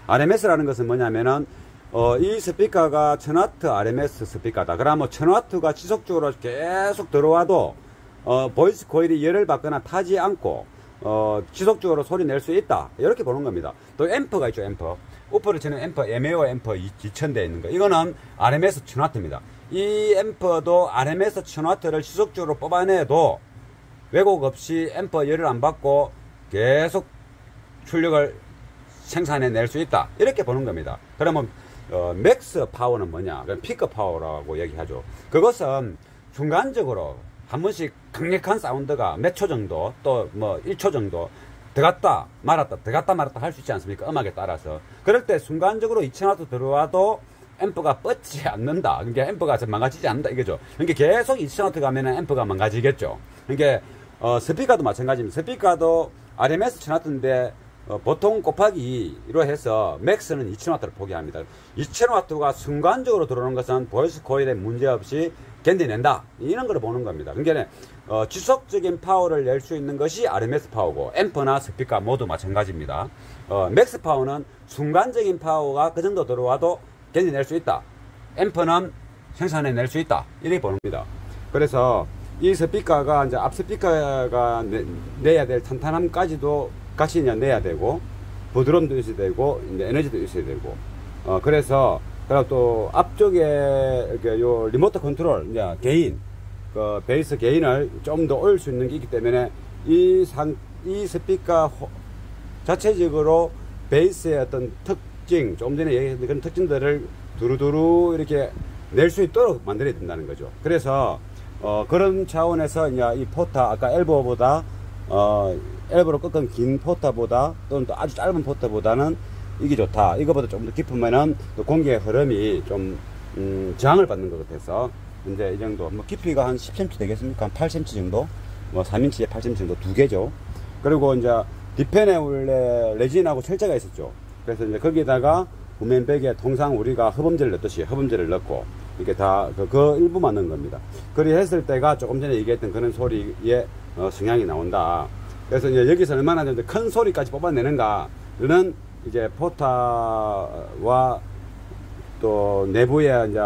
RMS라는 것은 뭐냐면은 이 스피커가 1000W RMS 스피커다. 그러면 1000W가 지속적으로 계속 들어와도 보이스 코일이 열을 받거나 타지 않고 지속적으로 소리 낼 수 있다. 이렇게 보는 겁니다. 또 앰프가 있죠. 앰프. 우퍼를 치는 앰프, 에메오 앰프 2000대 있는 거. 이거는 RMS 1000W입니다. 이 앰프도 RMS 1000W를 지속적으로 뽑아내도 왜곡 없이 앰프 열을 안 받고 계속 출력을 생산해낼 수 있다. 이렇게 보는 겁니다. 그러면 맥스 파워는 뭐냐? 피크 파워라고 얘기하죠. 그것은 순간적으로 한 번씩 강력한 사운드가 몇 초 정도, 또 뭐 1초 정도 들어갔다 말았다 들어갔다 말았다 할 수 있지 않습니까? 음악에 따라서. 그럴 때 순간적으로 2000W 들어와도 앰프가 뻗지 않는다. 그러니까 앰프가 망가지지 않는다 이거죠. 그러니까 계속 2000W 가면은 앰프가 망가지겠죠. 그러니까 스피커도 마찬가지입니다. 스피커도 RMS 1000W인데 보통 곱하기 2로 해서 맥스는 2000W를 포기합니다. 2000W가 순간적으로 들어오는 것은 보이스 코일에 문제없이 견뎌낸다. 이런 걸 보는 겁니다. 그러니까 지속적인 파워를 낼 수 있는 것이 RMS 파워고 앰프나 스피커 모두 마찬가지입니다. 맥스 파워는 순간적인 파워가 그 정도 들어와도 견뎌낼 수 있다. 앰프는 생산해낼 수 있다. 이렇게 보는 겁니다. 그래서 이 스피커가 이제 앞 스피커가 내야 될 탄탄함까지도 같이 내야 되고 부드러움도 있어야 되고 이제 에너지도 있어야 되고 그래서 그리고 또 앞쪽에 요 리모트 컨트롤 이제 게인 베이스 게인을 좀 더 올릴 수 있는 게 있기 때문에 이 스피커 자체적으로 베이스의 어떤 특징 좀 전에 얘기했던 그런 특징들을 두루두루 이렇게 낼 수 있도록 만들어야 된다는 거죠. 그래서 그런 차원에서 이제 이 포타 아까 엘보보다 엘보로 꺾은 긴 포타보다 또는 또 아주 짧은 포타보다는 이게 좋다. 이거보다 좀 더 깊으면은 또 공기의 흐름이 좀 저항을 받는 것 같아서 이제 이 정도 뭐 깊이가 한 10cm 되겠습니까? 한 8cm 정도, 뭐 3인치에 8cm 정도 두 개죠. 그리고 이제 뒤편에 원래 레진하고 철제가 있었죠. 그래서 이제 거기다가 구맨백에 통상 우리가 흡음재를 넣듯이 흡음재를 넣고 이렇게 다 그 일부만 넣은 겁니다. 그리 했을 때가 조금 전에 얘기했던 그런 소리에 성향이 나온다. 그래서 이제 여기서 얼마나 큰 소리까지 뽑아내는가는 이제 포타와 또 내부의 이제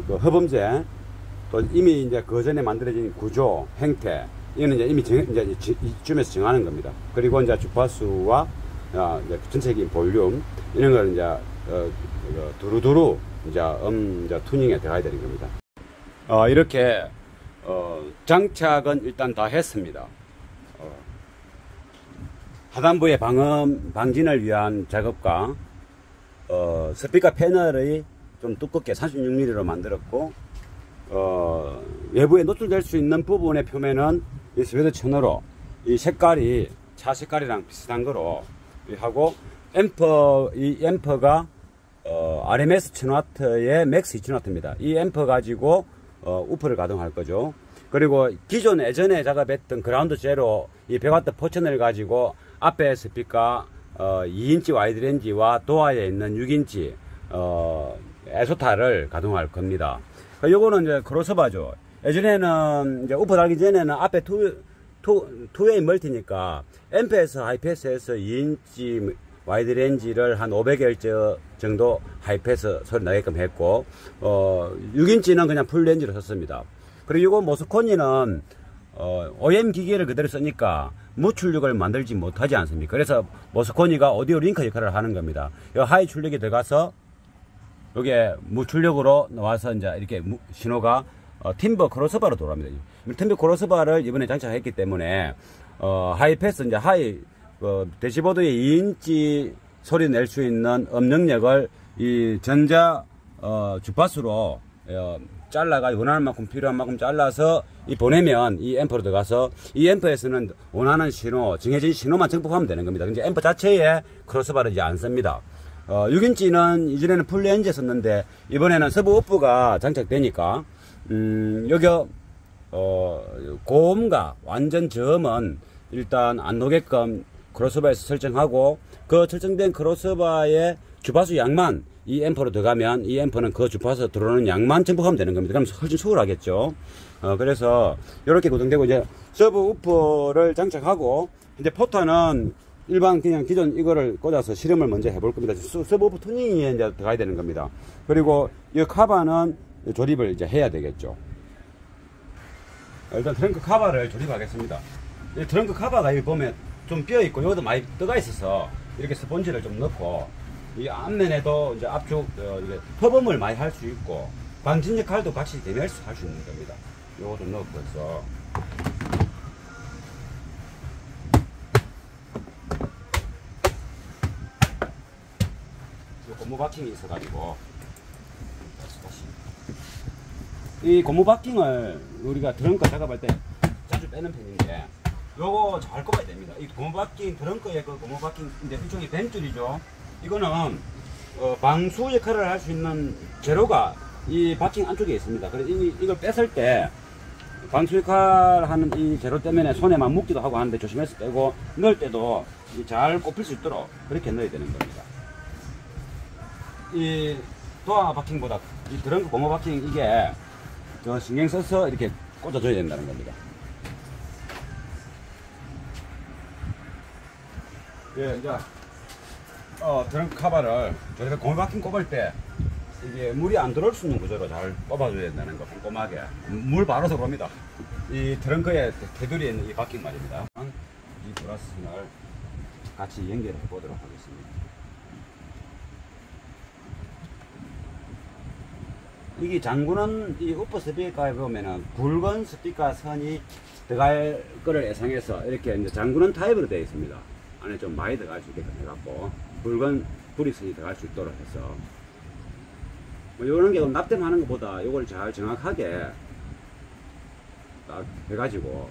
그 흡음재 또 이미 이제 그 전에 만들어진 구조, 행태 이거는 이제 이미 이제 이쯤에서 정하는 겁니다. 그리고 이제 주파수와 이제 전체적인 볼륨 이런 걸 이제 두루두루 이제 이제 튜닝에 들어가야 되는 겁니다. 이렇게 장착은 일단 다 했습니다. 하단부의 방진을 위한 작업과 스피커 패널의 좀 두껍게 36mm로 만들었고 외부에 노출될 수 있는 부분의 표면은 이 스웨드 천으로 이 색깔이 차 색깔이랑 비슷한 거로 하고 이 앰프가 RMS 1000W의 맥스 2000W입니다. 이 앰프 가지고 우퍼를 가동할 거죠. 그리고 기존 예전에 작업했던 그라운드 제로 이 100W 포천을 가지고 앞에 스피커 2인치 와이드 렌지와 도어에 있는 6인치 에소타를 가동할 겁니다. 요거는 이제 크로스오버죠. 예전에는 이제 우퍼 달기 전에는 앞에 투웨이 멀티니까 앰프에서 하이패스에서 2인치 와이드 렌지를 한 500Hz 정도 하이패스 소리 나게끔 했고 6인치는 그냥 풀 렌지로 썼습니다. 그리고 이거 모스코니는 OM 기계를 그대로 쓰니까 무출력을 만들지 못하지 않습니까? 그래서 모스코니가 오디오 링크 역할을 하는 겁니다. 이 하이 출력이 들어가서 이게 무출력으로 나와서 이제 이렇게 신호가 팀버 크로스바로 돌아갑니다. 팀버 크로스바를 이번에 장착했기 때문에 하이 패스 이제 하이 대시보드의 2인치 소리 낼 수 있는 음영역을 이 전자 주파수로 잘라가 원하는 만큼 필요한 만큼 잘라서 보내면 이 앰프로 들어가서 이 앰프에서는 원하는 신호, 정해진 신호만 정복하면 되는 겁니다. 이제 앰프 자체에 크로스바를 이제 안 씁니다. 6인치는 이전에는 풀 렌즈 썼는데 이번에는 서브우프가 장착되니까 여기 고음과 완전 저음은 일단 안 나오게끔 크로스바에서 설정하고 그 설정된 크로스바의 주파수 양만 이 앰프로 들어가면 이 앰프는 그 주파수 들어오는 양만 정복하면 되는 겁니다. 그럼 훨씬 수월하겠죠. 그래서 이렇게 구동되고 이제 서브우퍼를 장착하고 이제 포터는 일반 그냥 기존 이거를 꽂아서 실험을 먼저 해볼 겁니다. 서브 투닝에 이제 들어가야 되는 겁니다. 그리고 이 카바는 조립을 이제 해야 되겠죠. 일단 트렁크 카바를 조립하겠습니다. 이 트렁크 카바가 여기 보면 좀 비어 있고 여기도 많이 떠가 있어서 이렇게 스펀지를 좀 넣고 이 앞면에도 이제 앞쪽 이게 퍼범을 많이 할 수 있고 방진 역할도 같이 대면해서 할 수 있는 겁니다. 요거 좀 넣고서 고무 바킹이 있어가지고 이 고무 바킹을 우리가 트렁크 작업할 때 자주 빼는 편인데 요거 잘 꼽아야 됩니다. 이 고무 바킹 트렁크의 그 고무 바킹 이제 일종의 벤줄이죠. 이거는 방수 역할을 할 수 있는 재료가 이 바킹 안쪽에 있습니다. 그래서 이걸 뺐을 때 방수 역할 하는 이 재료 때문에 손에만 묻기도 하고 하는데 조심해서 빼고 넣을 때도 잘 꼽힐 수 있도록 그렇게 넣어야 되는 겁니다. 이 도어 바킹보다 이 트렁크 고무 바킹 이게 더 신경 써서 이렇게 꽂아줘야 된다는 겁니다. 예, 이제 트렁크 카바를 저희가 고무 바킹 꼽을 때 이게 물이 안 들어올 수 있는 구조로 잘 꼽아줘야 된다는 거 꼼꼼하게. 물 바로 들어옵니다. 이 트렁크의 테두리에 있는 이 바킹 말입니다. 이 브라스를 같이 연결해 보도록 하겠습니다. 이게 장구는 이 우퍼 스피커에 보면은 굵은 스피커 선이 들어갈 거를 예상해서 이렇게 이제 장구는 타입으로 되어 있습니다. 안에 좀 많이 들어갈 수 있게 해갖고 굵은 브릭선이 들어갈 수 있도록 해서 뭐 이런 게 납땜하는 것보다 이걸 잘 정확하게 딱 해가지고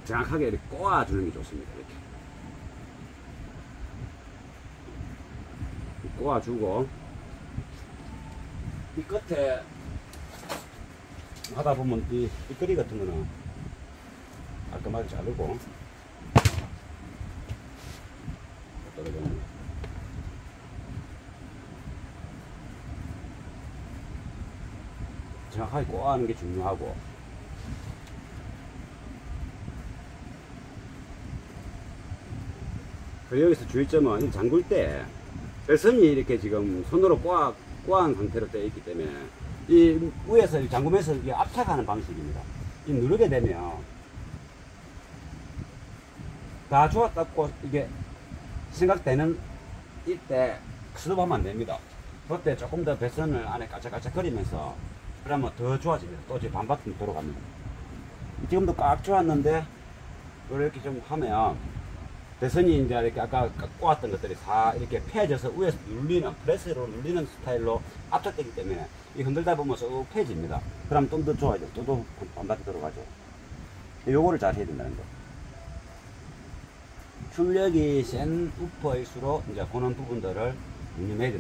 정확하게 이렇게 꼬아주는 게 좋습니다. 이렇게 꼬아주고 이 끝에 하다 보면 이 삐끄리 같은 거는 깔끔하게 자르고 떨어졌네. 정확하게 꼬아하는 게 중요하고 그리고 여기서 주의점은 이 잠글 때 열선이 이렇게 지금 손으로 꼬아한 상태로 되어 있기 때문에 이 위에서 잠그면서 이게 압착하는 방식입니다. 이 누르게 되면 다 좋았다고 이게 생각되는 이때 스톱하면 안 됩니다. 그때 조금 더 배선을 안에 까짝까짝 거리면서 그러면 더 좋아집니다. 또 이제 반바퀴 돌아갑니다. 지금도 꽉 좋았는데 이렇게 좀 하면 배선이 이제 이렇게 아까 꼬았던 것들이 다 이렇게 펴져서 위에서 눌리는 프레스로 눌리는 스타일로 압착되기 때문에 이 흔들다 보면 쏙 펴집니다. 그럼 좀 더 좋아져. 또 반바퀴 돌아가죠. 요거를 잘 해야 된다는 거. 출력이 센 우퍼일수록 이제 그런 부분들을 유념해야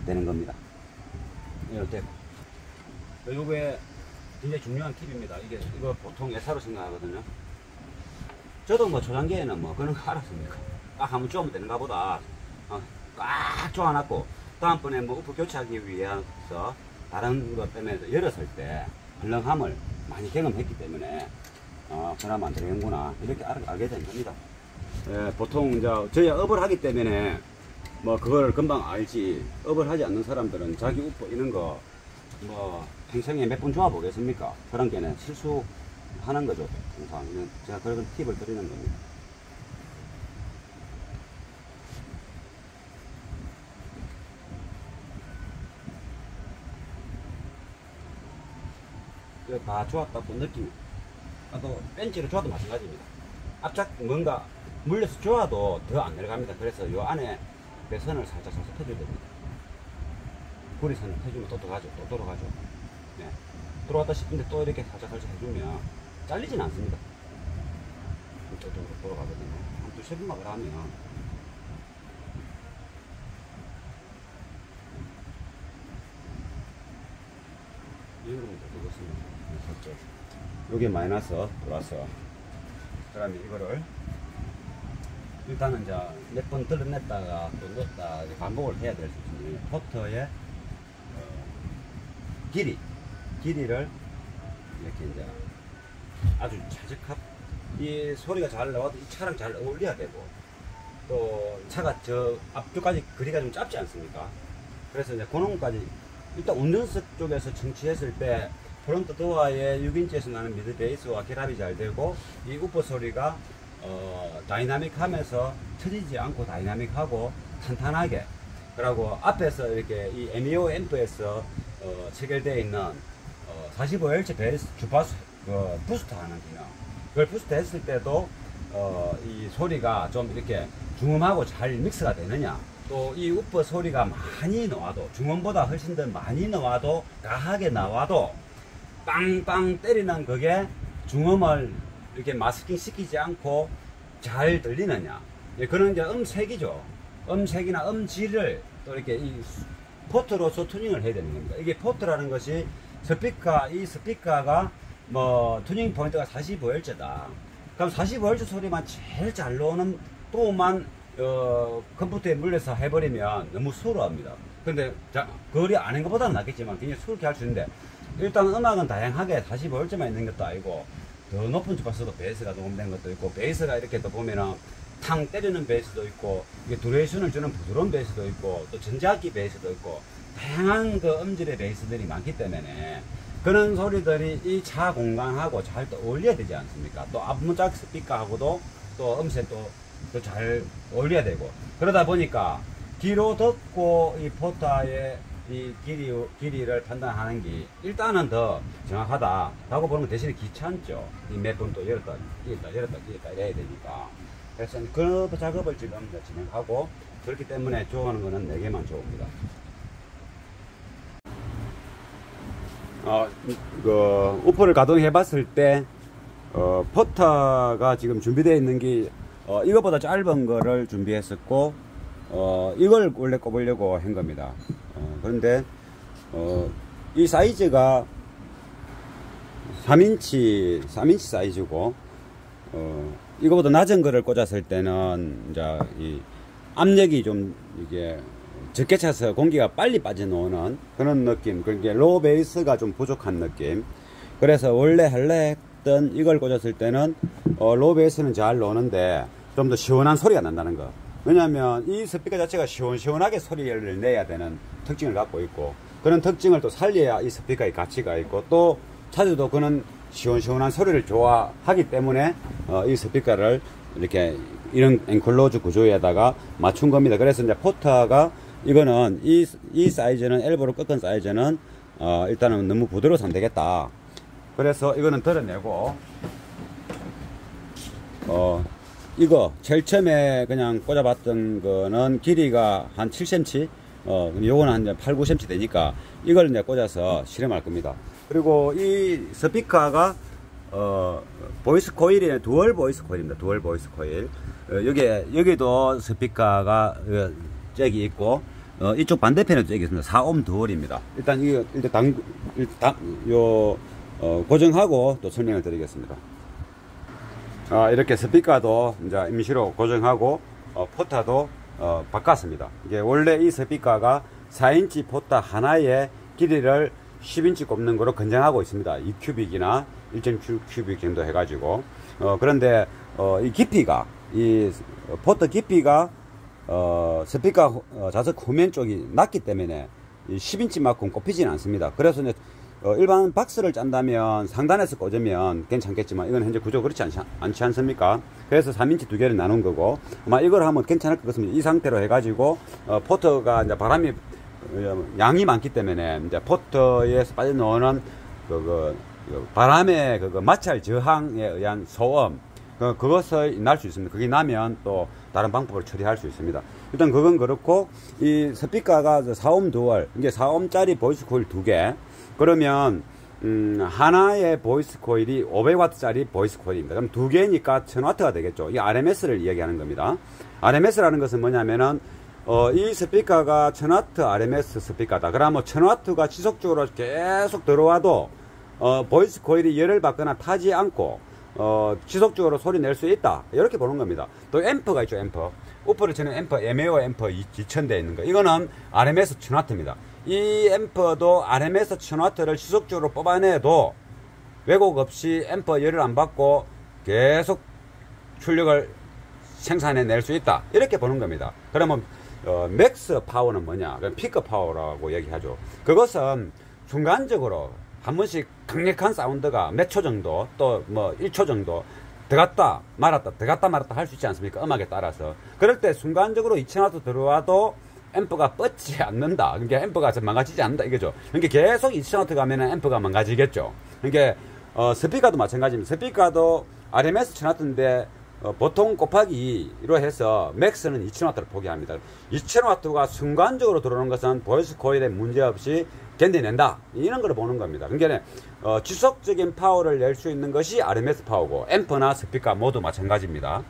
되는 겁니다. 이렇게. 요게 굉장히 중요한 팁입니다. 이거 보통 예사로 생각하거든요. 저도 뭐 초창기에는 뭐 그런 거 알았습니까? 딱 한번 쪼면 되는가 보다. 꽉 쪼아놨고, 다음번에 뭐 우프 교체하기 위해서 다른 것 때문에 열었을 때 헐렁함을 많이 경험했기 때문에, 그러면 안 되는구나. 이렇게 알게 된 겁니다. 예, 보통 이제 저희 업을 하기 때문에 뭐 그걸 금방 알지, 업을 하지 않는 사람들은 자기 우프 이런 거 뭐 평생에 몇 번 좋아 보겠습니까? 그런 게는 실수하는 거죠. 항상 제가 그런 팁을 드리는 겁니다. 다 좋았다고 느끼면, 또 벤치로 좋아도 마찬가지입니다. 앞짝 뭔가 물려서 좋아도 더 안 내려갑니다. 그래서 요 안에 배선을 살짝 펴줘야 됩니다. 고리선을 펴주면 또 들어가죠. 또 돌아가죠. 네. 들어왔다 싶은데 또 이렇게 살짝 해주면 잘리진 않습니다. 또 돌아가거든요. 한 두세 번만 하면 이런 거 되겠습니다. 살짝 요게 마이너스 들어왔어. 그다음에 이거를 일단은 이제 몇 번 들어냈다가 또 넣었다 반복을 해야 될 수 있습니다. 포터의 길이를 이렇게 이제 아주 이 소리가 잘 나와도 이 차랑 잘 어울려야 되고, 또 차가 저 앞쪽까지 거리가 좀 짧지 않습니까? 그래서 이제 그놈까지 일단 운전석 쪽에서 청취했을 때 프론트 도어에 6인치에서 나는 미드 베이스와 결합이 잘 되고, 이 우퍼 소리가 다이나믹하면서 처지지 않고 다이나믹하고 탄탄하게, 그리고 앞에서 이렇게 이 MEO 앰프에서 체결되어 있는 45Hz 베이스 주파수 부스트 하는 기능, 그걸 부스트 했을 때도 이 소리가 좀 이렇게 중음하고 잘 믹스가 되느냐, 또 이 우퍼 소리가 많이 나와도, 중음보다 훨씬 더 많이 나와도, 가하게 나와도 빵빵 때리는 그게 중음을 이렇게 마스킹 시키지 않고 잘 들리느냐. 예, 그런 이제 음색이죠. 음색이나 음질을 또 이렇게 이 포트로서 튜닝을 해야 되는 겁니다. 이게 포트라는 것이 이 스피커가 뭐 튜닝 포인트가 45Hz다. 그럼 45Hz 소리만 제일 잘 나오는 또만 컴퓨터에 물려서 해버리면 너무 수월합니다. 근데 그리 아는 것보다는 낫겠지만 굉장히 수월하게 할 수 있는데, 일단 음악은 다양하게 45Hz만 있는 것도 아니고 더 높은 주파수도 베이스가 녹음된 것도 있고, 베이스가 이렇게 또 보면은 탕 때리는 베이스도 있고, 이게 듀레이션을 주는 부드러운 베이스도 있고, 또 전자악기 베이스도 있고, 다양한 그 음질의 베이스들이 많기 때문에 그런 소리들이 이 차 공간하고 잘 또 어울려야 되지 않습니까? 또 앞문짝 스피커하고도 또 음색도 또 잘 어울려야 되고, 그러다 보니까 뒤로 듣고 이 포타의 이 길이를 판단하는 게 일단은 더 정확하다라고 보는 건 대신에 귀찮죠. 이 몇 번 또 열었다 끼었다 열었다 끼었다 이래야 되니까. 그래서 그 작업을 지금 진행하고, 그렇기 때문에 좋아하는 거는 4개만 좋습니다. 우퍼를 가동해 봤을 때 포타가 지금 준비되어 있는 게 이거보다 짧은 거를 준비했었고, 이걸 원래 꼽으려고 한 겁니다. 그런데 이 사이즈가 3인치 사이즈고, 이거보다 낮은 거를 꽂았을 때는 이제 이 압력이 좀 이게 적게 차서 공기가 빨리 빠져나오는 그런 느낌, 그러니까 로우 베이스가 좀 부족한 느낌. 그래서 원래 할래 했던 이걸 꽂았을 때는 로우 베이스는 잘 나오는데 좀 더 시원한 소리가 난다는 거. 왜냐하면 이 스피커 자체가 시원시원하게 소리를 내야 되는 특징을 갖고 있고, 그런 특징을 또 살려야 이 스피커의 가치가 있고, 또 차주도 그런 시원시원한 소리를 좋아하기 때문에 이 스피커를 이렇게 이런 엔클로즈 구조에다가 맞춘 겁니다. 그래서 이제 포타가 이거는 이 사이즈는 엘보로 꺾은 사이즈는 일단은 너무 부드러워서 안 되겠다. 그래서 이거는 덜어내고 이거 제일 처음에 그냥 꽂아봤던 거는 길이가 한 7cm, 요거는 한 8, 9cm 되니까 이걸 이제 꽂아서 실험할 겁니다. 그리고 이 스피커가 보이스 코일이 듀얼 보이스 코일입니다. 듀얼 보이스 코일. 여기도 스피커가 잭이 있고, 이쪽 반대편에도 잭이 있습니다. 4옴 듀얼입니다. 일단 이거 고정하고 또 설명을 드리겠습니다. 이렇게 스피커도 이제 임시로 고정하고 포타도 바꿨습니다. 이게 원래 이 스피커가 4인치 포타 하나에 길이를 10인치 꼽는 거로 권장하고 있습니다. 2큐빅이나 1.7큐빅 정도 해가지고. 그런데 이 깊이가, 이 포트 깊이가 스피커 좌석 후면 쪽이 낮기 때문에 10인치만큼 꼽히지는 않습니다. 그래서 이제 일반 박스를 짠다면 상단에서 꽂으면 괜찮겠지만, 이건 현재 구조 그렇지 않지 않습니까? 그래서 3인치 두 개를 나눈 거고, 아마 이걸 하면 괜찮을 것 같습니다. 이 상태로 해가지고 포트가 이제 바람이 양이 많기 때문에 이제 포트에서 빠져나오는 바람의 마찰 저항에 의한 소음, 그것을 날 수 있습니다. 그게 나면 또 다른 방법으로 처리할 수 있습니다. 일단 그건 그렇고, 이 스피커가 4옴 듀얼, 이게 4옴짜리 보이스 코일 2개, 그러면 하나의 보이스 코일이 500W짜리 보이스 코일입니다. 그럼 2개니까 1000W가 되겠죠. 이 RMS를 이야기하는 겁니다. RMS라는 것은 뭐냐면은 이 스피커가 1000W RMS 스피커다. 그러면 1000W가 지속적으로 계속 들어와도 보이스 코일이 열을 받거나 타지 않고 지속적으로 소리 낼 수 있다. 이렇게 보는 겁니다. 또 앰프가 있죠. 앰프. 우퍼를 치는 앰프, MEO 앰프 2000대 있는 거. 이거는 RMS 1000W입니다. 이 앰프도 RMS 1000W를 지속적으로 뽑아내도 왜곡 없이 앰프 열을 안 받고 계속 출력을 생산해낼 수 있다. 이렇게 보는 겁니다. 그러면 맥스 파워는 뭐냐? 피크 파워라고 얘기하죠. 그것은 순간적으로 한 번씩 강력한 사운드가 몇 초 정도, 또 뭐 1초 정도 들어갔다 말았다 할 수 있지 않습니까? 음악에 따라서. 그럴 때 순간적으로 2000W 들어와도 앰프가 뻗지 않는다. 그러니까 앰프가 망가지지 않는다 이거죠. 그러니까 계속 2000W 가면은 앰프가 망가지겠죠. 그러니까 스피커도 마찬가지입니다. 스피커도 RMS 1000W인데 보통 곱하기 2로 해서 맥스는 2000W를 포기합니다. 2000W가 순간적으로 들어오는 것은 보이스 코일에 문제없이 견뎌낸다. 이런 걸 보는 겁니다. 그러니까 지속적인 파워를 낼 수 있는 것이 RMS 파워고, 앰프나 스피커 모두 마찬가지입니다.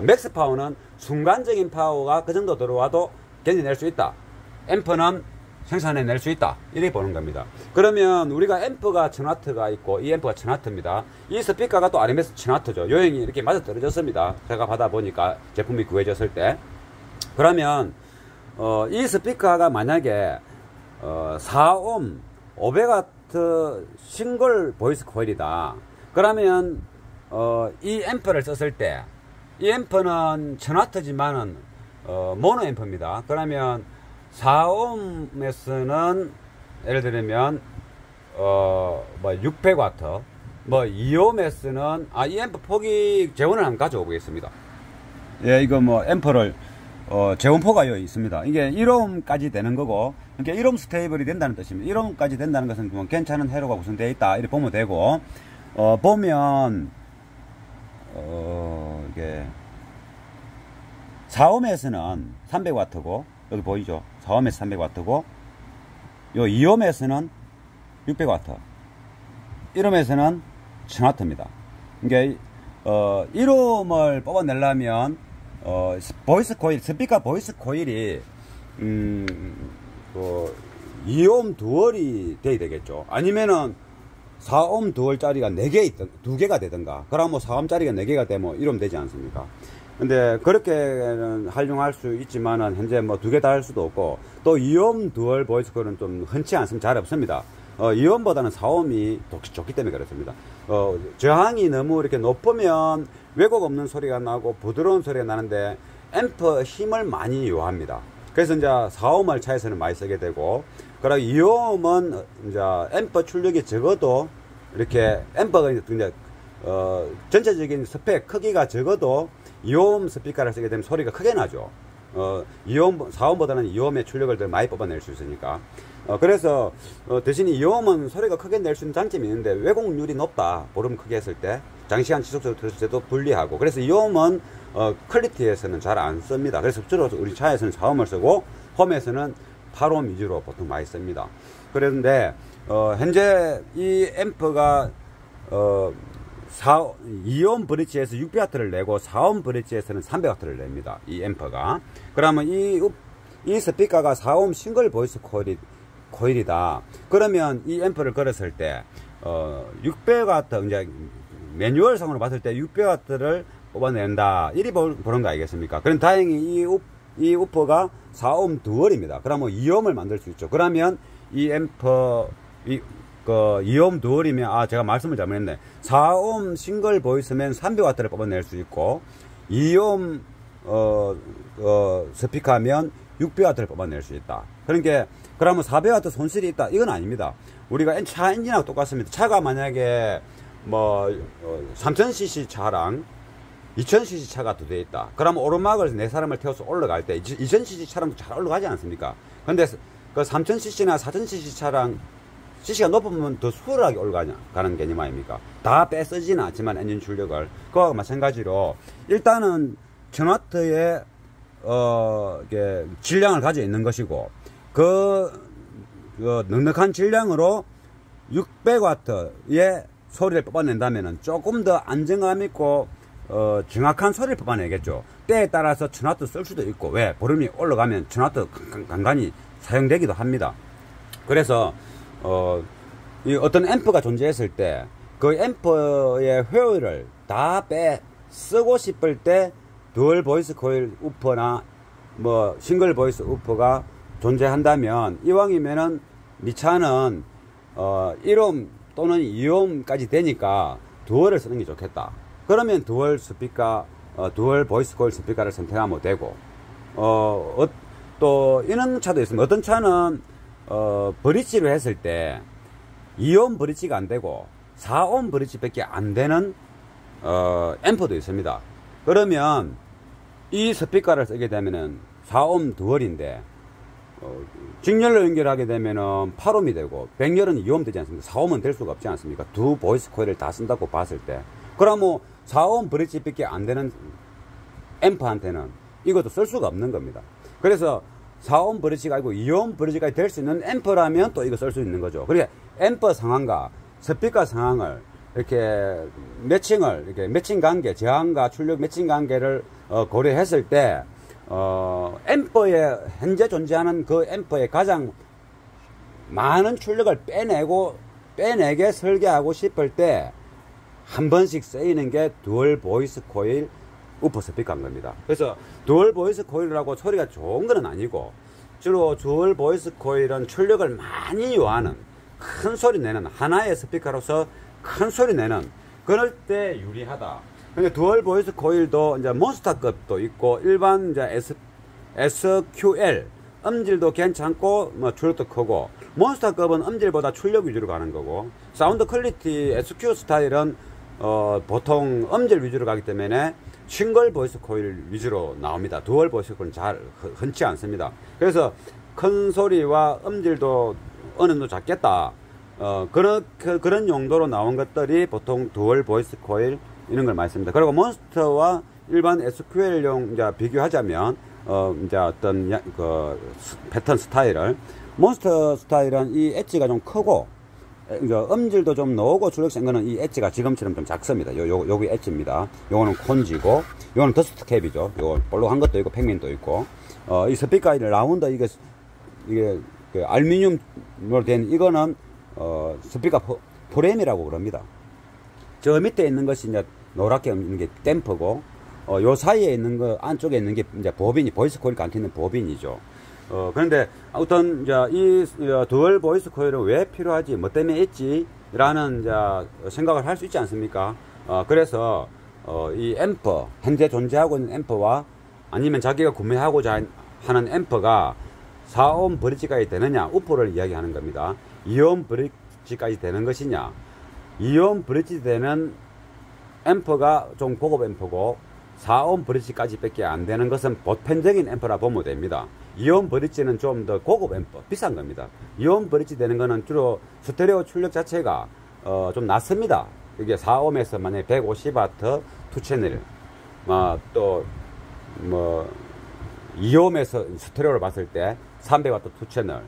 맥스 파워는 순간적인 파워가 그 정도 들어와도 견뎌낼 수 있다. 앰프는 생산해낼 수 있다. 이렇게 보는 겁니다. 그러면 우리가 앰프가 1000W가 있고 이 앰프가 1000W입니다. 이 스피커가 또 RMS 1000W죠. 요형이 이렇게 맞아 떨어졌습니다. 제가 받아보니까 제품이 구해졌을 때. 그러면 이 스피커가 만약에 4옴 500W 싱글 보이스 코일이다. 그러면 이 앰프를 썼을 때 이 앰프는 1000W지만은 모노 앰프입니다. 그러면 4옴에서는 예를 들면 뭐 600W, 뭐 2옴에서는 이 앰프 포기 재원을 한번 가져오 보겠습니다. 예, 이거 뭐 앰프를 재원포가 여기 있습니다. 이게 1옴까지 되는 거고, 그러니까 1옴 스테이블이 된다는 뜻입니다. 1옴까지 된다는 것은 뭐 괜찮은 회로가 구성되어 있다 이렇게 보면 되고, 보면 이게 4옴에서는 300W고 여기 보이죠? 4옴에서 300W고 요 2옴에서는 600W, 1옴에서는 1000W입니다. 그러니까 1옴을 뽑아내려면 보이스 코일, 스피커 보이스 코일이 2옴 듀얼이 돼야 되겠죠. 아니면은 4옴 듀얼짜리가 4개 있던 2개가 되든가. 그러면 뭐 4옴짜리가 4개가 되면 1옴 되지 않습니까? 근데 그렇게는 활용할 수 있지만은 현재 뭐 2개 다 할 수도 없고, 또 2옴 듀얼 보이스 코일은 좀 흔치 않습니다. 잘 없습니다. 2옴보다는 4옴이 좋기 때문에 그렇습니다. 저항이 너무 이렇게 높으면 왜곡 없는 소리가 나고 부드러운 소리가 나는데 앰프 힘을 많이 요합니다. 그래서 이제 4옴을 차에서는 많이 쓰게 되고, 그리고 2옴은 이제 앰프 출력이 적어도 이렇게 앰프가 이제 전체적인 스펙 크기가 적어도 2옴 스피커를 쓰게 되면 소리가 크게 나죠. 4옴보다는 2옴의 출력을 더 많이 뽑아낼 수 있으니까. 그래서 대신 2옴은 소리가 크게 낼 수 있는 장점이 있는데 왜곡률이 높다. 보름 크게 했을 때 장시간 지속적으로 들었을 때도 불리하고, 그래서 2옴은 퀄리티에서는 잘 안 씁니다. 그래서 주로 우리 차에서는 4옴을 쓰고 홈에서는 8옴 위주로 보통 많이 씁니다. 그런데 현재 이 앰프가 2옴 브릿지에서 600W를 내고 4옴 브릿지에서는 300W를 냅니다. 이 앰프가. 그러면 이 스피커가 4옴 싱글 보이스 코일이다. 그러면 이 앰프를 걸었을 때 600W, 이제 매뉴얼상으로 봤을 때 600W를 뽑아낸다. 이리 보는 거 아니겠습니까? 그럼 다행히 이 우퍼가 4옴 듀얼입니다. 그러면 2옴을 만들 수 있죠. 그러면 이 앰프 2옴 듀얼이면 제가 말씀을 잘못했네. 4옴 싱글 보이스면 300W를 뽑아낼 수 있고, 2옴 스피커면 600W를 뽑아낼 수 있다. 그러니까 그러면 400W 손실이 있다. 이건 아닙니다. 우리가 차 엔진하고 똑같습니다. 차가 만약에 뭐 3000cc 차랑 2000cc 차가 두 대 있다. 그러면 오르막을 네 사람을 태워서 올라갈 때 2000cc 차량도 잘 올라가지 않습니까? 근데 그 3000cc나 4000cc 차랑 cc가 높으면 더 수월하게 올라가는 개념 아닙니까? 다 빼쓰지는 않지만 엔진 출력을. 그와 마찬가지로 일단은 1000W의 질량을 가지고 있는 것이고, 그 넉넉한 질량으로 600W의 소리를 뽑아낸다면은 조금 더 안정감 있고 정확한 소리를 뽑아내겠죠. 때에 따라서 1000W 쓸 수도 있고, 왜? 보름이 올라가면 1000W 간간히 사용되기도 합니다. 그래서 어떤 앰프가 존재했을 때 그 앰프의 효율을 다 쓰고 싶을 때 듀얼 보이스 코일 우퍼나 뭐 싱글 보이스 우퍼가 존재한다면, 이왕이면은 니 차는 1옴 또는 2옴까지 되니까 듀얼을 쓰는 게 좋겠다. 그러면 듀얼 스피커, 듀얼 보이스 코일 스피커를 선택하면 되고, 또 이런 차도 있습니다. 어떤 차는 브릿지로 했을 때 2옴 브릿지가 안 되고 4옴 브릿지밖에 안 되는 앰프도 있습니다. 그러면 이 스피커를 쓰게 되면은 4옴 듀얼인데 직렬로 연결하게 되면은 8옴이 되고 백열은 2옴 되지 않습니까? 4옴은 될 수가 없지 않습니까? 두 보이스 코일을 다 쓴다고 봤을 때, 그러면 4옴 브릿지밖에 안 되는 앰프한테는 이것도 쓸 수가 없는 겁니다. 그래서 4옴 브릿지가 아니고 2옴 브릿지가 될 수 있는 앰프라면 또 이거 쓸 수 있는 거죠. 그러니까 앰프 상황과 스피커 상황을 이렇게 매칭 관계, 저항과 출력 매칭 관계를 고려했을 때, 앰프에, 현재 존재하는 그 앰프에 가장 많은 출력을 빼내게 설계하고 싶을 때, 한 번씩 쓰이는 게 듀얼 보이스 코일 우퍼 스피커인 겁니다. 그래서 듀얼 보이스 코일이라고 소리가 좋은 건 아니고, 주로 듀얼 보이스 코일은 출력을 많이 요하는, 큰 소리 내는, 하나의 스피커로서 큰 소리 내는, 그럴 때 유리하다. 근데 듀얼 보이스 코일도 이제 몬스터급도 있고, 일반 이제 SQL, 음질도 괜찮고, 뭐 출력도 크고, 몬스터급은 음질보다 출력 위주로 가는 거고, 사운드 퀄리티 SQ 스타일은 보통 음질 위주로 가기 때문에 싱글 보이스 코일 위주로 나옵니다. 듀얼 보이스 코일은 잘 흔치 않습니다. 그래서 큰 소리와 음질도 어느 정도 작겠다. 그런 용도로 나온 것들이 보통 듀얼 보이스 코일 이런 걸 많이 씁니다. 그리고 몬스터와 일반 SQL용 이제 비교하자면 이제 어떤 패턴 스타일을, 몬스터 스타일은 이 엣지가 좀 크고 음질도 좀 나오고 출력 센 거는 이 엣지가 지금처럼 좀 작습니다. 요기 엣지입니다. 요거는 콘지고, 요거는 더스트 캡이죠. 요거 볼록한 것도 있고 팩민도 있고, 이 스피커 라운드 이게 그 알루미늄으로 된 이거는 스피커 프레임이라고 그럽니다. 저 밑에 있는 것이 이제 노랗게 있는 게 댐퍼고, 요 사이에 있는 거, 안쪽에 있는 게 이제 보빈이, 보이스 코일 감기는 보빈이죠. 그런데 아무튼 이제 이 듀얼 보이스 코일은 왜 필요하지, 뭐 때문에 있지 라는 이제 생각을 할 수 있지 않습니까? 그래서 이 앰프, 현재 존재하고 있는 앰프와 아니면 자기가 구매하고자 하는 앰프가 4옴 브릿지까지 되느냐, 우퍼를 이야기하는 겁니다. 2옴 브릿지까지 되는 것이냐, 2옴 브릿지 되는 앰프가 좀 고급 앰프고 4옴 브릿지까지 밖에 안 되는 것은 보편적인 앰프라 보면 됩니다. 2옴 브릿지는 좀 더 고급 앰프, 비싼 겁니다. 2옴 브릿지 되는 거는 주로 스테레오 출력 자체가 좀 낮습니다. 이게 4옴에서 만약에 150W 2채널, 또 뭐 2옴에서 스테레오를 봤을 때 300W 2채널,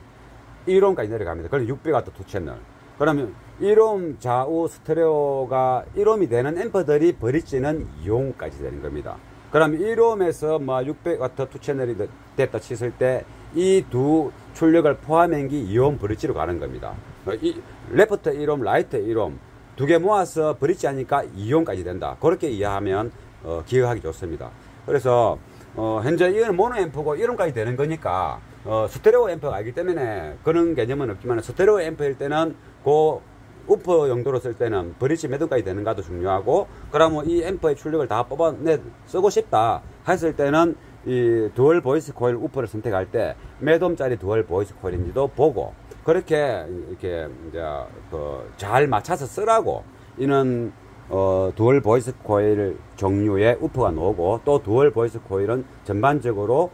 1옴까지 내려갑니다. 그럼 600W 2채널. 그러면 1옴 좌우 스테레오가 1옴이 되는 앰프들이 브릿지는 2옴까지 되는 겁니다. 그럼 1옴에서 뭐 600W 2채널이 됐다 쳤을 때 이 두 출력을 포함한 게 2옴 브릿지로 가는 겁니다. 이 레프트 1옴, 라이트 1옴 두 개 모아서 브릿지 하니까 2옴까지 된다. 그렇게 이해하면 기억하기 좋습니다. 그래서 현재 이거는 모노 앰프고 1옴까지 되는 거니까 스테레오 앰프가 아니기 때문에 그런 개념은 없지만, 스테레오 앰프일 때는 그 우퍼 용도로 쓸 때는 브릿지 몇 옴까지 되는가도 중요하고, 그러면 이 앰프의 출력을 다 뽑아내 쓰고 싶다 했을 때는 이 듀얼 보이스 코일 우퍼를 선택할 때 몇 옴짜리 듀얼 보이스 코일인지도 보고, 그렇게 이렇게 이제 잘 맞춰서 쓰라고 이는 듀얼 보이스 코일 종류의 우퍼가 나오고, 또 듀얼 보이스 코일은 전반적으로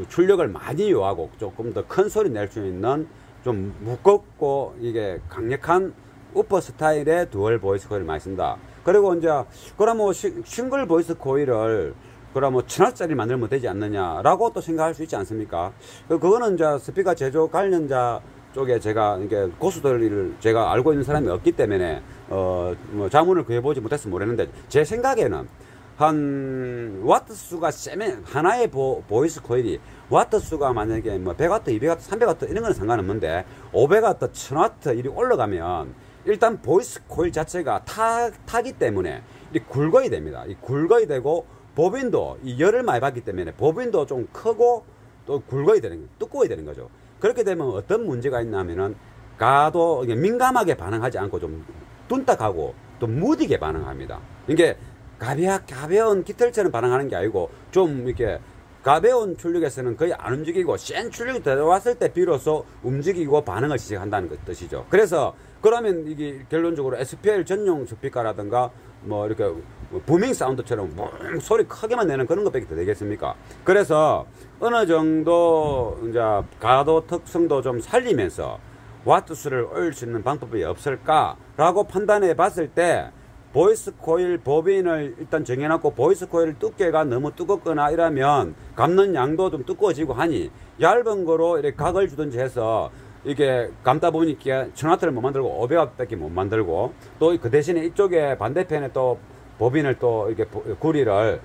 출력을 많이 요하고 조금 더 큰 소리 낼 수 있는 좀 무겁고 이게 강력한 우퍼 스타일의 듀얼 보이스 코일을 많이 쓴다. 그리고 이제 그러면 싱글 보이스 코일을 그러면 1000W짜리 만들면 되지 않느냐라고 또 생각할 수 있지 않습니까? 그거는 이제 스피커 제조 관련자 쪽에 제가 이게 고수들을 제가 알고 있는 사람이 없기 때문에 뭐 자문을 구해보지 못해서 모르는데, 제 생각에는 한 와트 수가 세면 하나의 보이스 코일이 와트 수가 만약에 뭐 100W, 200W, 300W 이런 건 상관없는데 500W, 1000W 이리 올라가면 일단 보이스 코일 자체가 타기 때문에 이 굵어야 됩니다. 이 굵어야 되고, 보빈도 이 열을 많이 받기 때문에 보빈도 좀 크고 또 굵어야 되는 거예요. 두꺼워야 되는 거죠. 그렇게 되면 어떤 문제가 있냐면은 가도 민감하게 반응하지 않고 좀 둔탁하고 또 무디게 반응합니다. 이게 가벼운 깃털처럼 반응하는 게 아니고 좀 이렇게 가벼운 출력에서는 거의 안 움직이고 센 출력이 들어왔을 때 비로소 움직이고 반응을 시작한다는 뜻이죠. 그래서 그러면 이게 결론적으로 SPL 전용 스피커라든가 뭐 이렇게 부밍 사운드처럼 소리 크게만 내는 그런 것밖에 더 되겠습니까? 그래서 어느 정도 이제 가도 특성도 좀 살리면서 와트수를 올릴 수 있는 방법이 없을까라고 판단해 봤을 때 보이스 코일 보빈을 일단 정해놨고 보이스 코일 두께가 너무 두껍거나 이러면 감는 양도 좀 두꺼워지고 하니 얇은 거로 이렇게 각을 주든지 해서 이게 감다 보니까 1000W를 못 만들고 500W밖에 못 만들고 또 그 대신에 이쪽에 반대편에 또 보빈을 또 이렇게 구리를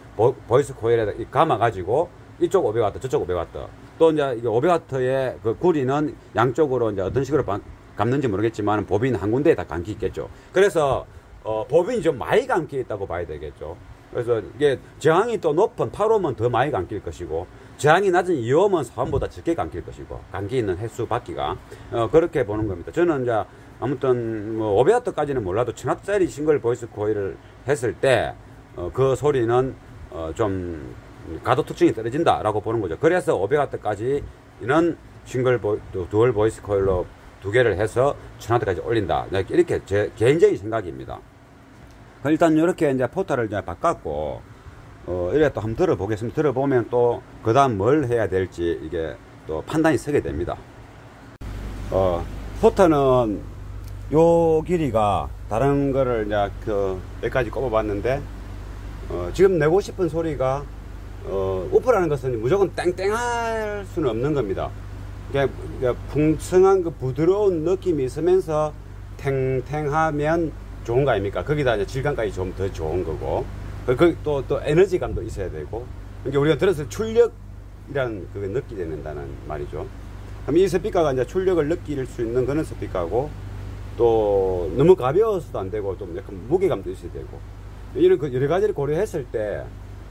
보이스 코일에 감아 가지고 이쪽 500W 저쪽 500W 또 이제 이게 500W의 그 구리는 양쪽으로 이제 어떤 식으로 감는지 모르겠지만 보빈 한 군데에 다 감기 있겠죠. 그래서 보빈이 좀 많이 감기 있다고 봐야 되겠죠. 그래서 이게 저항이 또 높은 8옴은 더 많이 감길 것이고 저항이 낮은 2옴은 4옴보다 적게 감길 것이고 감기 있는 횟수 바퀴가 그렇게 보는 겁니다. 저는 이제 아무튼 뭐 500W까지는 몰라도 1000W짜리 싱글 보이스 코일을 했을 때 그 소리는 좀 가도 특징이 떨어진다라고 보는 거죠. 그래서 500W까지는 싱글 듀얼 보이스 코일로 두 개를 해서 1000W까지 올린다. 이렇게 제 개인적인 생각입니다. 일단 이렇게 이제 포타를 이제 바꿨고 이래 또 한번 들어보겠습니다. 들어보면 또 그 다음 뭘 해야 될지 이게 또 판단이 서게 됩니다. 포타는 요 길이가 다른 거를 이제 여기까지 꼽아봤는데 지금 내고 싶은 소리가 우프라는 것은 무조건 땡땡할 수는 없는 겁니다. 그러니까 풍성한 그 부드러운 느낌이 있으면서 탱탱하면 좋은 거 아닙니까? 거기다 이제 질감까지 좀 더 좋은 거고, 또 에너지감도 있어야 되고, 그러니까 우리가 들었을 때 출력이라는 그걸 느끼게 된다는 말이죠. 그럼 이 스피커가 이제 출력을 느낄 수 있는 그런 스피커고, 또 너무 가벼워서도 안 되고, 좀 약간 무게감도 있어야 되고, 이런 그 여러 가지를 고려했을 때,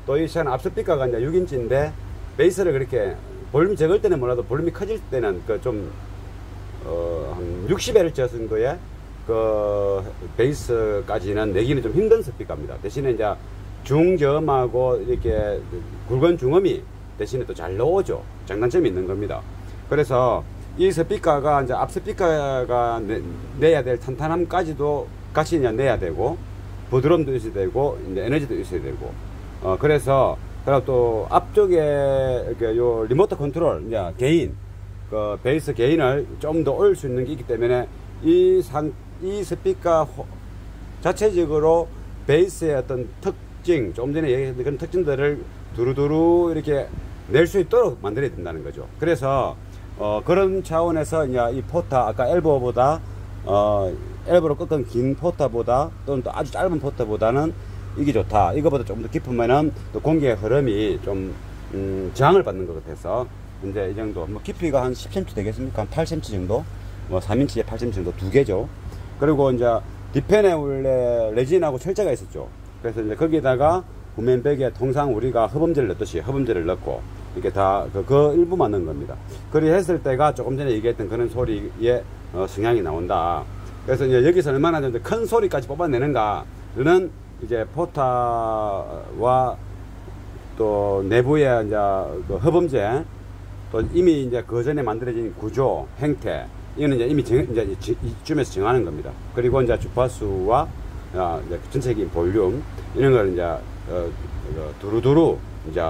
또 이 시간 앞 스피커가 이제 6인치인데, 베이스를 그렇게 볼륨이 적을 때는 몰라도 볼륨이 커질 때는 한 60Hz 정도의 그 베이스까지는 내기는 좀 힘든 스피커입니다. 대신에 이제 중저음하고 이렇게 굵은 중음이 대신에 또 잘 나오죠. 장단점이 있는 겁니다. 그래서 이 스피커가 이제 앞 스피커가 내야 될 탄탄함까지도 같이 이제 내야 되고 부드러움도 있어야 되고 이제 에너지도 있어야 되고 그래서 그리고 또 앞쪽에 요 리모트 컨트롤 이제 게인 그 베이스 게인을 좀 더 올릴 수 있는 게 있기 때문에 이 스피커 자체적으로 베이스의 어떤 특징, 조금 전에 얘기했던 그런 특징들을 두루두루 이렇게 낼 수 있도록 만들어야 된다는 거죠. 그래서 그런 차원에서 이제 이 포타 아까 엘보보다 엘보로 꺾은 긴 포타보다 또는 또 아주 짧은 포타보다는 이게 좋다. 이거보다 조금 더 깊으면은 또 공기의 흐름이 좀 저항을 받는 것 같아서 이제 이 정도 뭐 깊이가 한 10cm 되겠습니까? 한 8cm 정도, 뭐 3인치에 8cm 정도 두 개죠. 그리고 이제 뒤편에 원래 레진하고 철제가 있었죠. 그래서 이제 거기다가 후면벽에 통상 우리가 허범제를 넣듯이 허범제를 넣고 이렇게 다 그 일부만 넣은 겁니다. 그리 했을 때가 조금 전에 얘기했던 그런 소리의 성향이 나온다. 그래서 이제 여기서 얼마나 큰 소리까지 뽑아내는가는 이제 포타와 또 내부의 이제 그 허범제 또 이미 이제 그 전에 만들어진 구조, 행태 이거는 이제 이미 이제 이쯤에서 정하는 겁니다. 그리고 이제 주파수와 이제 전체적인 볼륨 이런 걸 이제 두루두루 이제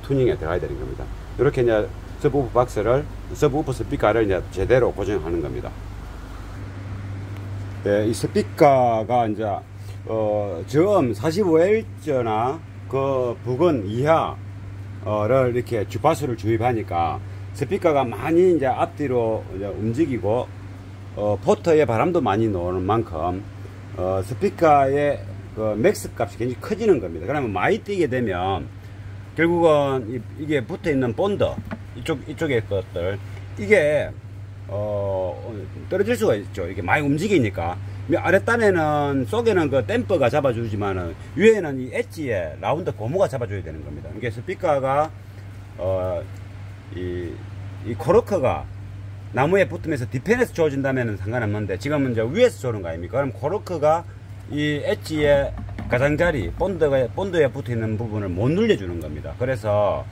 튜닝에 들어가야 되는 겁니다. 이렇게 이제 서브우프 박스를 서브우프 스피커를 이제 제대로 고정하는 겁니다. 이 스피커가 이제 저음 45Hz나 그 부근 이하를 이렇게 주파수를 주입하니까 스피커가 많이 이제 앞뒤로 이제 움직이고 포터의 바람도 많이 나오는 만큼 스피커의 그 맥스 값이 굉장히 커지는 겁니다. 그러면 많이 뛰게 되면 결국은 이게 붙어 있는 본드 이쪽의 것들 이게 떨어질 수가 있죠. 이게 많이 움직이니까. 아랫단에는 속에는 그 댐퍼가 잡아주지만은 위에는 이 엣지에 라운드 고무가 잡아줘야 되는 겁니다. 이게 스피커가 이 코르크가 나무에 붙으면서 뒤편에서 주어진다면 상관없는데 지금은 이제 위에서 주는 거 아닙니까? 그럼 코르크가 이 엣지의 가장자리 본드에 붙어 있는 부분을 못 눌려주는 겁니다. 그래서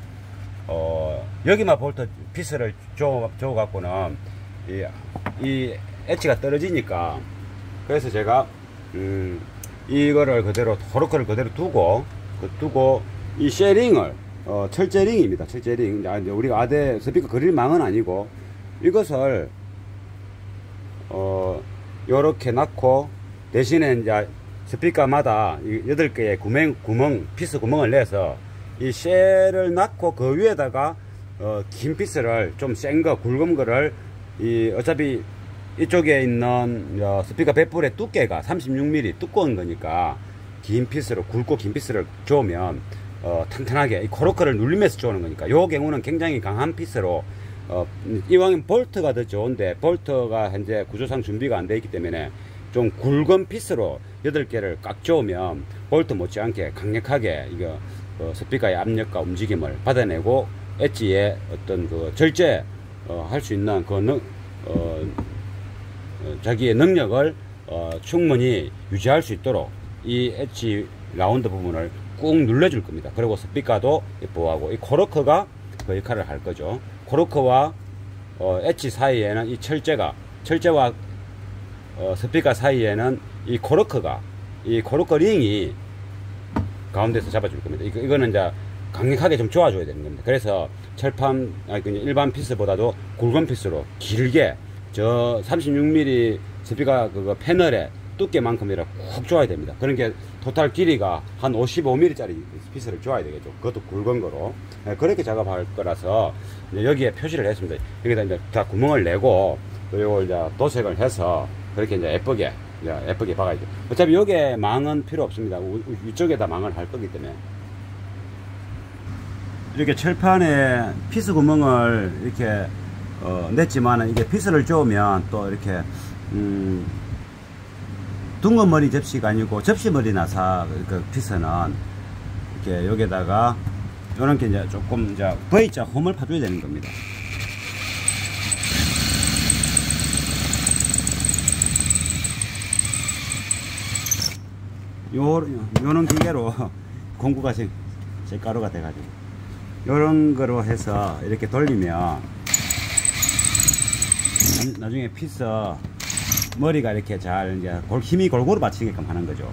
여기만 볼트 피스를 줘 갖고는 이 엣지가 떨어지니까, 그래서 제가 이거를 그대로 코르크를 그대로 두고 이 쉐링을 철제링입니다. 철제링. 우리가 아대 스피커 그릴 망은 아니고, 이것을 요렇게 놨고, 대신에 이제 스피커마다 8개의 피스 구멍을 내서 이 쉘을 놨고, 그 위에다가 긴 피스를 좀 센 거, 굵은 거를 어차피 이쪽에 있는 스피커 배불의 두께가 36mm 두꺼운 거니까 긴 피스로, 굵고 긴 피스를 좋으면 튼튼하게 이 코르크를 눌리면서 좋는 거니까, 요 경우는 굉장히 강한 피스로 이왕이면 볼트가 더 좋은데, 볼트가 현재 구조상 준비가 안 되어 있기 때문에 좀 굵은 피스로 8개를 꽉 조으면 볼트 못지않게 강력하게 이거 스피커의 압력과 움직임을 받아내고 엣지의 어떤 그 절제 할 수 있는 자기의 능력을 충분히 유지할 수 있도록 이 엣지 라운드 부분을 꾹 눌러줄 겁니다. 그리고 스피커도 보호하고, 이 코르크가 그 역할을 할 거죠. 코르크와 엣지 사이에는 이 철제와 스피커 사이에는 이 코르크 링이 가운데서 잡아줄 겁니다. 이거는 이제 강력하게 좀 조아줘야 되는 겁니다. 그래서 일반 피스보다도 굵은 피스로 길게, 저 36mm 스피커 그거 패널의 두께만큼이라 푹 조아야 됩니다. 그러니까 토탈 길이가 한 55mm 짜리 피스를 조아야 되겠죠. 그것도 굵은 거로. 그렇게 작업할 거라서 여기에 표시를 했습니다. 여기다 이제 다 구멍을 내고, 그리고 이제 도색을 해서 그렇게 이제 예쁘게 박아야죠. 어차피 여기에 망은 필요 없습니다. 위쪽에다 망을 할 거기 때문에. 이렇게 철판에 피스 구멍을 이렇게 냈지만, 이게 피스를 쪼으면 또 이렇게 둥근머리 접시가 아니고 접시머리 나사 그 피스는 이렇게 여기다가 요렇게 이제 조금 이제 V자 홈을 파줘야 되는 겁니다. 요런 기계로 공구가 제 가루가 돼가지고 요런 거로 해서 이렇게 돌리면 나중에 피스 머리가 이렇게 잘 이제 힘이 골고루 받치게끔 하는 거죠.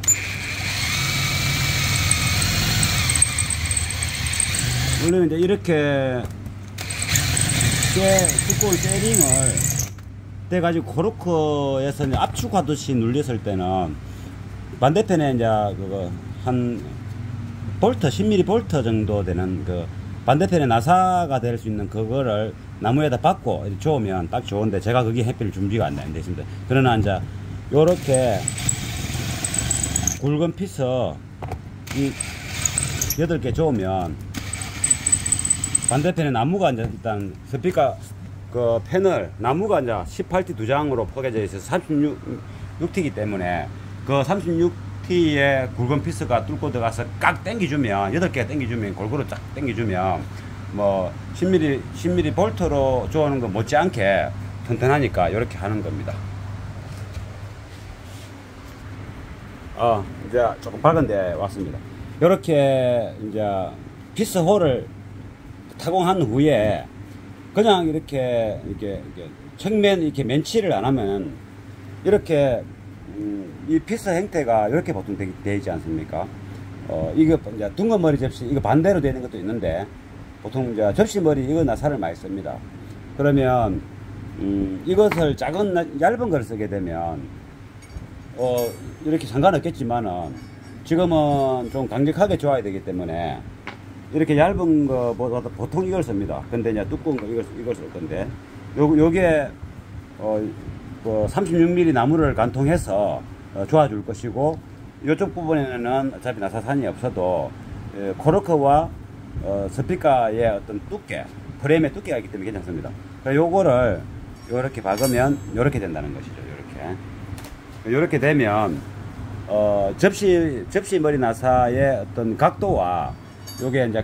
원래는 이제 이렇게 두꺼운 쉐링을 떼가지고 코르크에서 압축하듯이 눌렸을 때는 반대편에 이제 그거 한 볼트 10mm 볼트 정도 되는 그 반대편에 나사가 될 수 있는 그거를 나무에다 박고 좋으면 딱 좋은데, 제가 그게 해필 준비가 안 되어 있습니다. 그러나 이제 요렇게 굵은 피스 이 8개 좋으면 반대편에 나무가 이제 일단 스피커 그 패널 나무가 이제 18T 2장으로 포개져 있어서 36T이기 때문에 그 36T의 굵은 피스가 뚫고 들어가서 깍 당겨주면, 8개가 당겨주면, 골고루 쫙 당겨주면 뭐 10mm 볼트로 조아는 거 못지않게 튼튼하니까 이렇게 하는 겁니다. 이제 조금 밝은 데 왔습니다. 이렇게 이제 피스 홀을 타공한 후에 그냥 이렇게 측면 이렇게 맨치를 안 하면 이렇게 이 피스 형태가 이렇게 보통 되지 않습니까? 이거 이제 둥근머리 접시, 이거 반대로 되는 것도 있는데, 보통 이제 접시머리 이거 나사를 많이 씁니다. 그러면 이것을 얇은 걸 쓰게 되면 이렇게 상관없겠지만은 지금은 좀 강력하게 줘야 되기 때문에 이렇게 얇은 거보다 보통 이걸 씁니다. 근데 이제 두꺼운 거 이걸 쓸 건데, 요게 36mm 나무를 관통해서 조아줄 것이고, 이쪽 부분에는 어차피 나사산이 없어도 코르크와 스피커의 어떤 두께, 프레임의 두께가 있기 때문에 괜찮습니다. 요거를 요렇게 박으면 요렇게 된다는 것이죠. 요렇게 되면 접시머리 나사의 어떤 각도와 요게 이제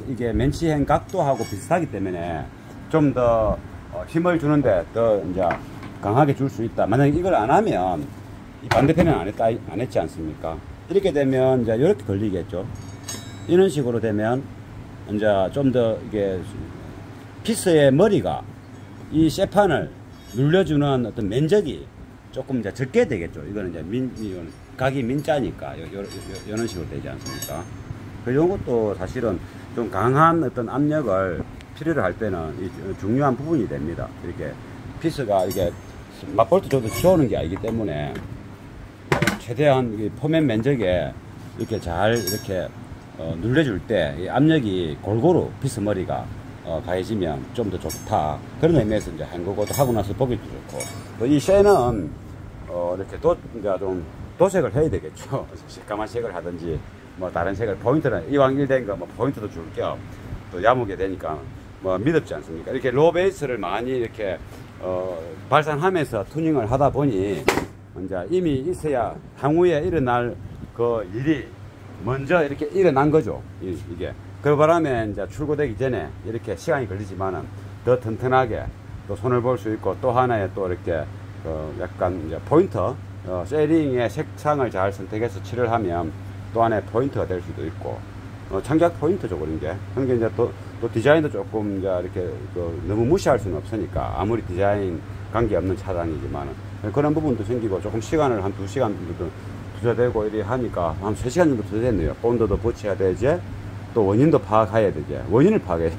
이게 맨치행 각도하고 비슷하기 때문에 좀 더 힘을 주는데 더 이제 강하게 줄 수 있다. 만약에 이걸 안 하면 이 반대편은 안 했지 않습니까? 이렇게 되면 이제 이렇게 걸리겠죠. 이런 식으로 되면 이제 좀 더 이게 피스의 머리가 이 쇠판을 눌려주는 어떤 면적이 조금 이제 적게 되겠죠. 이거는 이제 각이 민자니까 이런 식으로 되지 않습니까? 이런 것도 사실은 좀 강한 어떤 압력을 필요로 할 때는 중요한 부분이 됩니다. 이렇게 피스가 이게 맞볼트 줘도 씌우는 게 아니기 때문에 최대한 포면 면적에 이렇게 잘 이렇게 눌러줄 때 이 압력이 골고루 피스 머리가 가해지면 좀 더 좋다. 그런 의미에서 이제 한 거고, 또 하고 나서 보기도 좋고. 이 쇠는 이렇게 이제 좀 도색을 해야 되겠죠. 시까만 색을 하든지 뭐 다른 색을 포인트는 이왕 일된 거 뭐 포인트도 줄 겸 또 야무게 되니까 뭐 미덥지 않습니까? 이렇게 로 베이스를 많이 이렇게 발산하면서 투닝을 하다 보니 이제 이미 있어야 향후에 일어날 그 일이 먼저 이렇게 일어난 거죠. 이게 그 바람에 이제 출고되기 전에 이렇게 시간이 걸리지만은 더 튼튼하게 또 손을 볼 수 있고, 또 하나의 또 이렇게 약간 이제 포인터 쉐링의 색상을 잘 선택해서 칠을 하면 또 하나의 포인트가 될 수도 있고, 창작 포인트죠, 그런 게. 그러니까 이제 또 디자인도 조금 이제 이렇게 너무 무시할 수는 없으니까, 아무리 디자인 관계없는 차량이지만은 그런 부분도 생기고, 조금 시간을 한 2시간 정도 투자되고 이리 하니까 한 3시간 정도 투자됐네요. 본드도 붙여야 되지, 또 원인도 파악해야 되지. 원인을 파악해.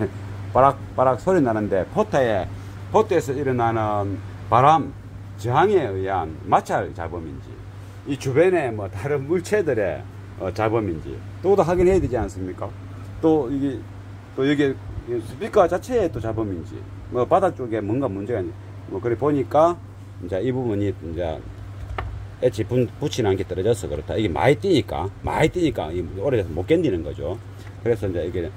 빠락빠락 소리 나는데 포트에서 일어나는 바람 저항에 의한 마찰 잡음인지, 이 주변에 뭐 다른 물체들의 잡음인지 또 확인해야 되지 않습니까? 또 이게 스피커 자체의 또 잡음인지, 뭐 바닥 쪽에 뭔가 문제가 있는지, 뭐 그래 보니까 이제 이 부분이 이제 엣지 붙이는 게 떨어져서 그렇다. 이게 많이 뛰니까 오래돼서 못 견디는 거죠. 그래서 이제 이게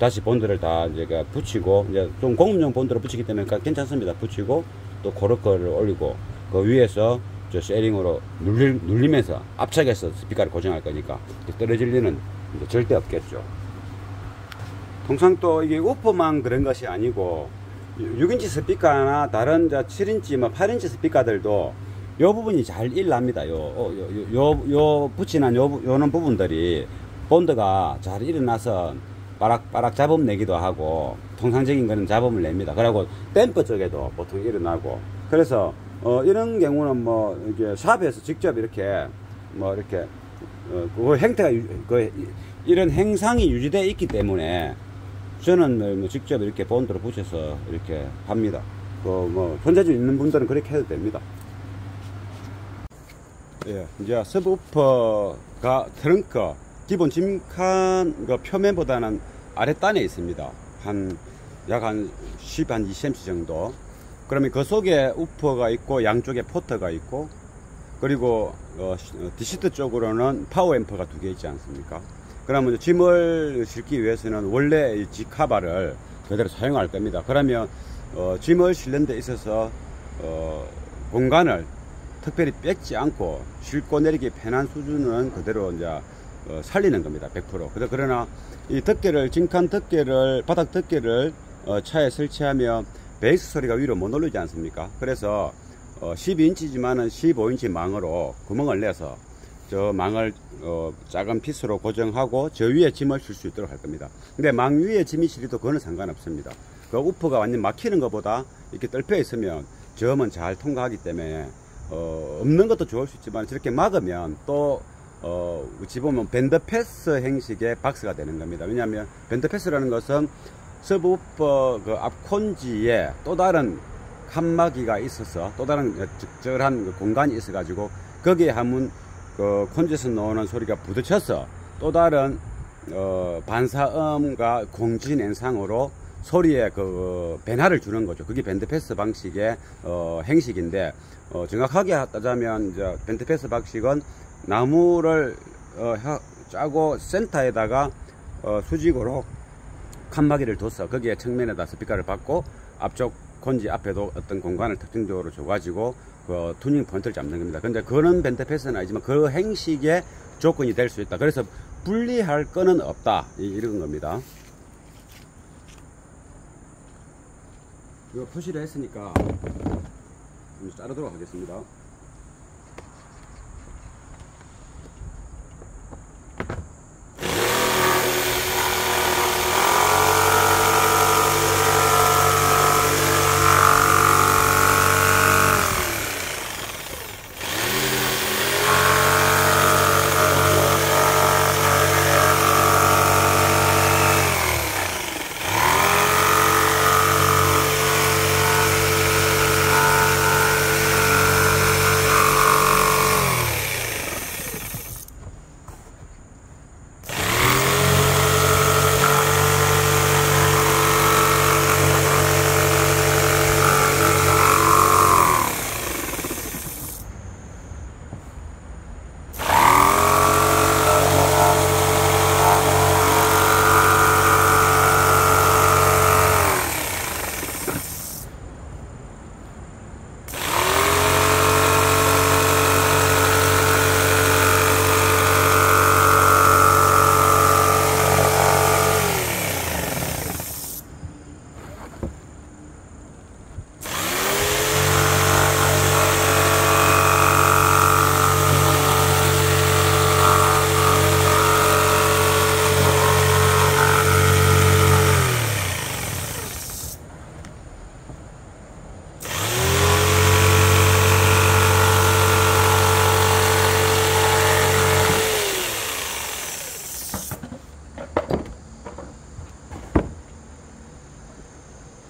다시 본드를 다 이제 붙이고, 이제 좀 공업용 본드를 붙이기 때문에 괜찮습니다. 붙이고 또 코르크를 올리고, 그 위에서 저 쉐링으로 눌리면서 압착해서 스피커를 고정할 거니까 떨어질 리는 이제 절대 없겠죠. 통상 또 이게 우퍼만 그런 것이 아니고 6인치 스피커나 다른 7인치 뭐 8인치 스피커들도 요 부분이 잘 일납니다. 요 붙이는 요런 부분들이 본드가 잘 일어나서 빠락빠락 잡음 내기도 하고, 통상적인 거는 잡음을 냅니다. 그리고 댐퍼 쪽에도 보통 일어나고, 그래서 이런 경우는 뭐 이게 샵에서 직접 이렇게 뭐 이렇게 그 행태가 이런 행상이 유지되어 있기 때문에 저는 뭐 직접 이렇게 본드로 붙여서 이렇게 합니다. 뭐 손재주 있는 분들은 그렇게 해도 됩니다. 예, 이제 서브우퍼가 트렁크 기본 짐칸 그 표면보다는 아랫단에 있습니다. 약 한 20cm 정도. 그러면 그 속에 우퍼가 있고, 양쪽에 포터가 있고, 그리고 디시트 쪽으로는 파워 앰프가 2개 있지 않습니까? 그러면 짐을 싣기 위해서는 원래 이 G카바를 그대로 사용할 겁니다. 그러면 짐을 실는 데 있어서 공간을 특별히 뺏지 않고 싣고 내리기 편한 수준은 그대로 이제 살리는 겁니다. 100%. 그러나 이 짐칸 덮개를, 바닥 덮개를 차에 설치하면 베이스 소리가 위로 못 올리지 않습니까? 그래서 12인치지만은 15인치 망으로 구멍을 내서 저 망을 작은 피스로 고정하고 저 위에 짐을 실 수 있도록 할 겁니다. 근데 망 위에 짐이 실려도 그거는 상관없습니다. 그 우퍼가 완전 막히는 것보다 이렇게 뚫려 있으면 점은 잘 통과하기 때문에 없는 것도 좋을 수 있지만, 저렇게 막으면 또 어찌 보면 밴드패스 형식의 박스가 되는 겁니다. 왜냐하면 밴드패스라는 것은 서브우퍼 그 앞콘지에 또 다른 칸막이가 있어서, 또 다른 적절한 공간이 있어 가지고 거기에 한번 그 콘지에서 나오는 소리가 부딪혀서 또 다른 반사음과 공진 현상으로 소리에 그 변화를 주는 거죠. 그게 밴드패스 방식의 행식인데, 정확하게 따자면 이제 밴드패스 방식은 나무를 짜고 센터에다가 수직으로 칸막이를 둬서 거기에 측면에다 스피커를 받고, 앞쪽 콘지 앞에도 어떤 공간을 특징적으로 줘가지고 그 투닝 포인트를 잡는 겁니다. 근데 그런 밴드패스는 아니지만 그 행식의 조건이 될 수 있다. 그래서 분리할 거는 없다, 이런 겁니다. 이거 표시를 했으니까 좀 자르도록 하겠습니다.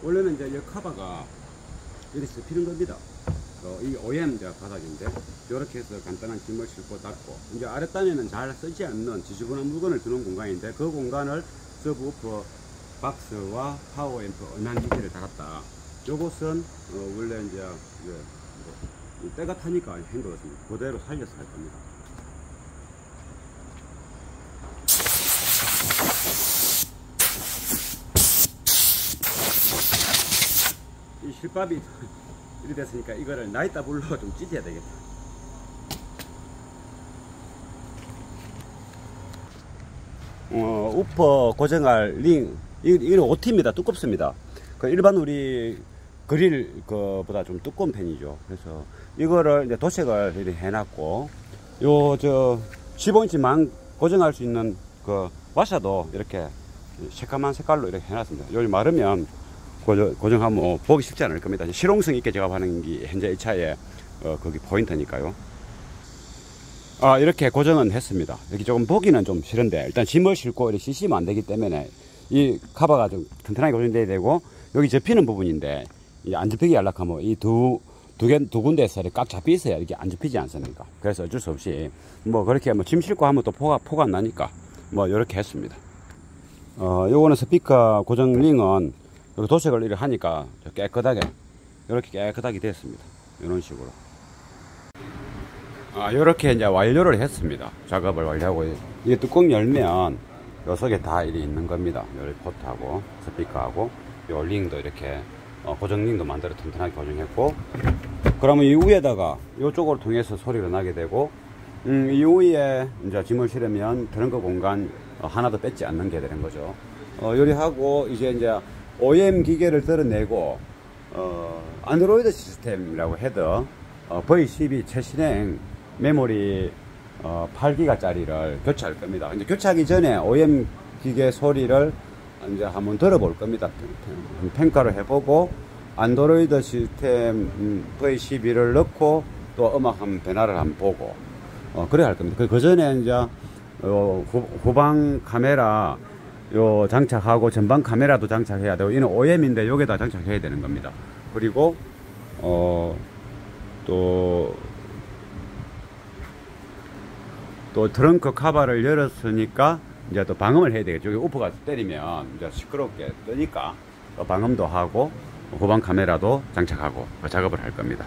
원래는 이제 이 카바가 이렇게 접히는 겁니다. 이 OM 바닥인데 이렇게 해서 간단한 짐을 싣고 닫고, 이제 아랫단에는 잘 쓰지 않는 지저분한 물건을 두는 공간인데 그 공간을 서브우퍼 박스와 파워앰프 음향기기를 달았다. 요것은 원래 이제 때가 타니까 헹궈졌습니다. 그대로 살려서 할 겁니다. 이 실밥이 이리 됐으니까 이거를 나이타 불로 좀 찢어야 되겠다. 우퍼 고정할 링, 이건 OT입니다. 두껍습니다. 그 일반 우리 그릴 거보다 좀 두꺼운 편이죠. 그래서 이거를 이제 도색을 이렇게 해놨고, 요 15인치만 고정할 수 있는 그 와샤도 이렇게 새까만 색깔로 이렇게 해놨습니다. 여기 마르면 고정하면 보기 쉽지 않을 겁니다. 실용성 있게 작업하는 게 현재 이 차의 거기 포인트니까요. 이렇게 고정은 했습니다. 여기 조금 보기는 좀 싫은데, 일단 짐을 싣고 이렇게 씻으면 안 되기 때문에 이 카바가 좀 튼튼하게 고정돼야 되고, 여기 접히는 부분인데 안 접히게 하려면 이 두 군데에서 꽉 잡혀 있어야 이게 안 접히지 않습니까? 그래서 어쩔 수 없이 그렇게 짐 싣고 하면 또 포가 안 나니까 이렇게 했습니다. 요거는 스피커 고정 링은 여기 도색을 이렇게 하니까 깨끗하게 이렇게 깨끗하게 됐습니다. 이런 식으로. 이렇게 이제 완료를 했습니다. 작업을 완료하고, 이게 뚜껑 열면 요 속에 다 이리 있는 겁니다. 요 포트하고 스피커하고 요 링도 이렇게 고정 링도 만들어 튼튼하게 고정했고, 그러면 이 위에다가 요쪽으로 통해서 소리가 나게 되고, 이 위에 이제 짐을 실으면 트렁크 공간 하나도 뺏지 않는 게 되는 거죠. 요리하고 이제 OEM 기계를 드러내고, 안드로이드 시스템이라고 해도 V12 최신행 메모리 8기가 짜리를 교체할 겁니다. 이제 교체하기 전에 OEM 기계 소리를 이제 한번 들어볼 겁니다. 평가를 해보고, 안드로이드 시스템 V12를 넣고 또 음악 한번 변화를 한번 보고, 그래야 할 겁니다. 그 전에 이제 후방 카메라 장착하고 전방 카메라도 장착해야 되고, 이는 OM인데 여기다 장착해야 되는 겁니다. 그리고 또 트렁크 카바를 열었으니까 이제 또 방음을 해야 되겠죠. 여기 우퍼가 때리면 이제 시끄럽게 뜨니까 방음도 하고 후방 카메라도 장착하고 작업을 할 겁니다.